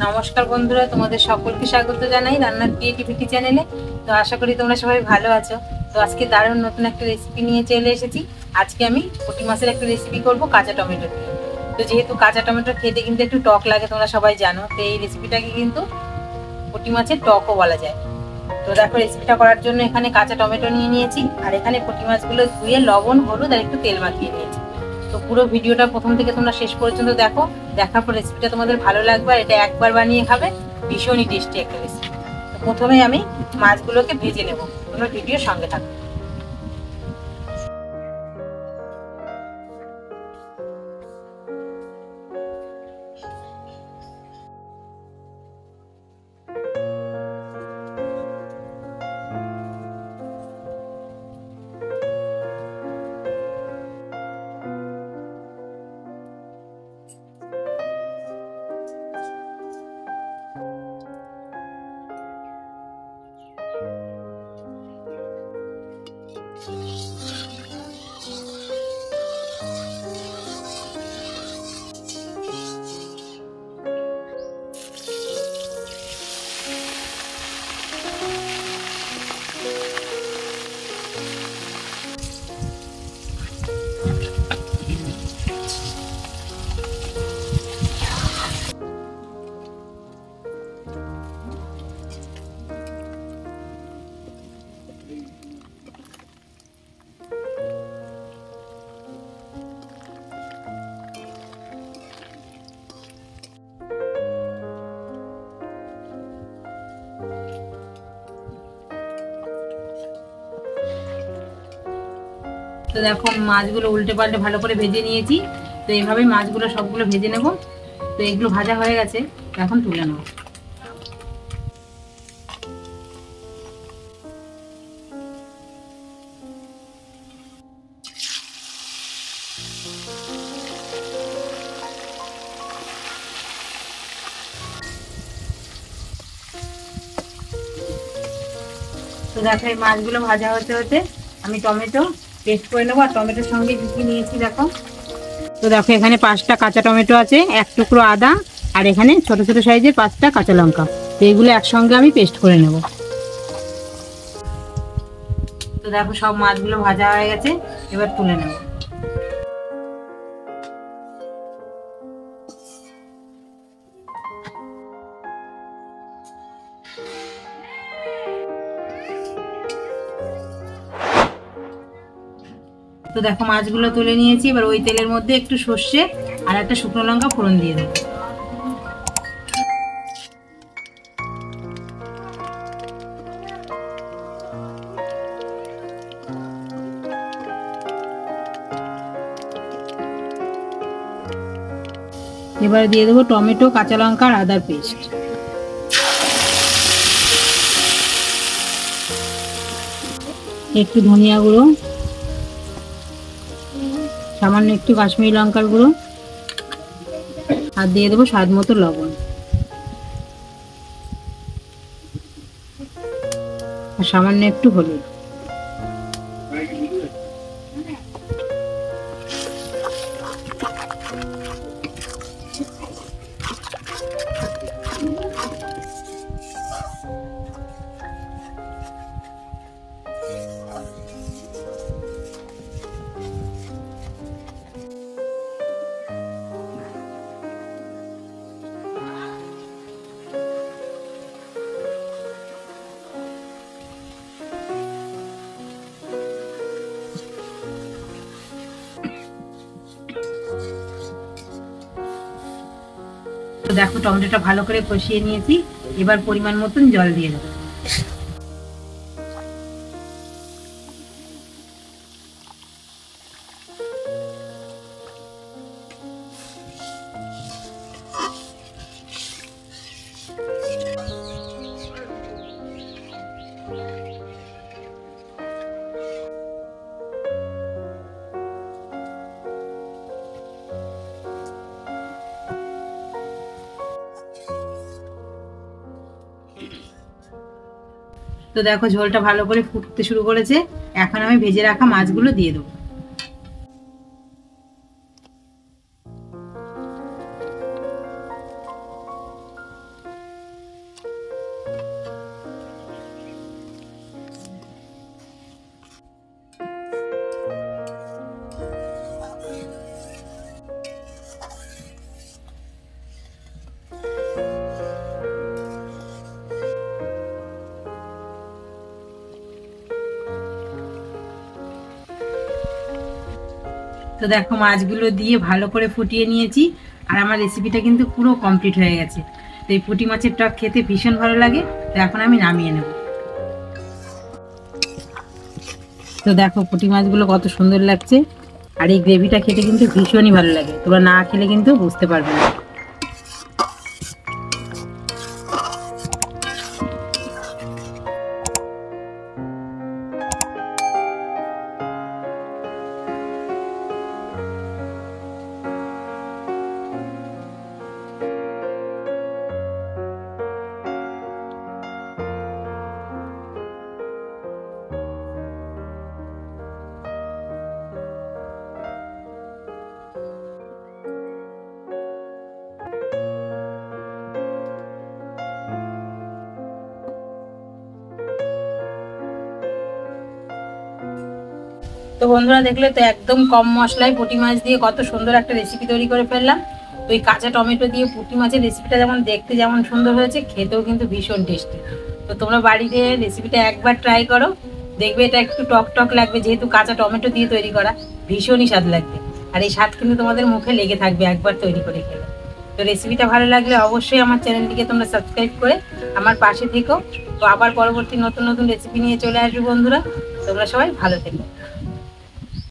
নমস্কার বন্ধুরা, তোমাদের সকলকে স্বাগত জানাই রান্নার ক্রিয়েটিভিটি চ্যানেলে। তো আশা করি তোমরা সবাই ভালো আছো। তো আজকে দারুণ নতুন একটা রেসিপি নিয়ে চলে এসেছি। আজকে আমি পুঁটি মাছের একটা রেসিপি করব কাঁচা টমেটো দিয়ে। তো যেহেতু কাঁচা টমেটো খেতে কিন্তু একটু টক লাগে, তোমরা সবাই জানো, তো এই রেসিপিটাকে কিন্তু পুঁটি মাছের টকও বলা যায়। তো দেখো, রেসিপিটা করার জন্য এখানে কাঁচা টমেটো নিয়ে নিয়েছি, আর এখানে পুঁটি মাছগুলো ধুয়ে লবণ, হলুদ আর একটু তেল মাখিয়ে নিয়েছি। তো পুরো ভিডিওটা প্রথম থেকে তোমরা শেষ পর্যন্ত দেখো, দেখার পর রেসিপিটা তোমাদের ভালো লাগবে, আর এটা একবার বানিয়ে খাবে, ভীষণই টেস্টি একটা রেসিপি। তো প্রথমে আমি মাছগুলোকে ভেজে নেব, তোমরা ভিডিওর সঙ্গে থাকো। তো দেখো, মাছগুলো উল্টে পাল্টে ভালো করে ভেজে নিয়েছি। তো এইভাবে মাছগুলো সবগুলো ভেজে নেব। তো এগুলো ভাজা হয়ে গেছে, এখন তুলে নেব। তো দেখো, এই মাছগুলো ভাজা হতে হতে আমি টমেটো পেস্ট করে নেবো, আর টমেটোর সঙ্গে কি কি নিয়েছি দেখো। তো দেখো, এখানে 5টা কাঁচা টমেটো আছে, 1 টুকরো আদা, আর এখানে ছোট ছোট সাইজের 5টা কাঁচা লঙ্কা। তো এগুলো একসঙ্গে আমি পেস্ট করে নেব। তো দেখো, সব মাছগুলো ভাজা হয়ে গেছে, এবার তুলে নেব। তো দেখো, মাছগুলো তুলে নিয়েছি, এবার ওই তেলের মধ্যে একটু সর্ষে আর একটা শুকনো লঙ্কা ফোড়ন দিয়ে দেবো। এবার দিয়ে দেবো টমেটো, কাঁচা লঙ্কা আর আদার পেস্ট। একটু ধনিয়া গুঁড়ো, সামান্য একটু কাশ্মীরি লঙ্কার গুঁড়ো, আর দিয়ে দেবো স্বাদ মতো লবণ, আর সামান্য একটু হলুদ। তো দেখো, টমেটোটা ভালো করে কষিয়ে নিয়েছি, এবার পরিমাণ মতন জল দিয়ে দেবো। তো দেখো, ঝোলটা ভালো করে ফুটতে শুরু করেছে, এখন আমি ভেজে রাখা মাছগুলো দিয়ে দেবো। তো দেখো মাছগুলো দিয়ে ভালো করে ফুটিয়ে নিয়েছি, আর আমার রেসিপিটা কিন্তু পুরো কমপ্লিট হয়ে গেছে। তো এই পুঁটি মাছের টক খেতে ভীষণ ভালো লাগে। তো এখন আমি নামিয়ে নেব। তো দেখো পুঁটি মাছগুলো কত সুন্দর লাগছে, আর এই গ্রেভিটা খেতে কিন্তু ভীষণই ভালো লাগে। তোমরা না খেলে কিন্তু বুঝতে পারবে না। তো বন্ধুরা দেখলে তো একদম কম মশলায় পুঁটি মাছ দিয়ে কত সুন্দর একটা রেসিপি তৈরি করে ফেললাম। তো এই কাঁচা টমেটো দিয়ে পুঁটি মাছের রেসিপিটা যেমন দেখতে যেমন সুন্দর হয়েছে, খেতেও কিন্তু ভীষণ টেস্টি। তো তোমরা বাড়িতে রেসিপিটা একবার ট্রাই করো, দেখবে এটা একটু টক টক লাগবে, যেহেতু কাঁচা টমেটো দিয়ে তৈরি করা, ভীষণই স্বাদ লাগবে। আর এই স্বাদ কিন্তু তোমাদের মুখে লেগে থাকবে একবার তৈরি করে খেলে। তো রেসিপিটা ভালো লাগলে অবশ্যই আমার চ্যানেলটিকে তোমরা সাবস্ক্রাইব করে আমার পাশে থেকো। তো আবার পরবর্তী নতুন নতুন রেসিপি নিয়ে চলে আসবে বন্ধুরা। তোমরা সবাই ভালো থেকো।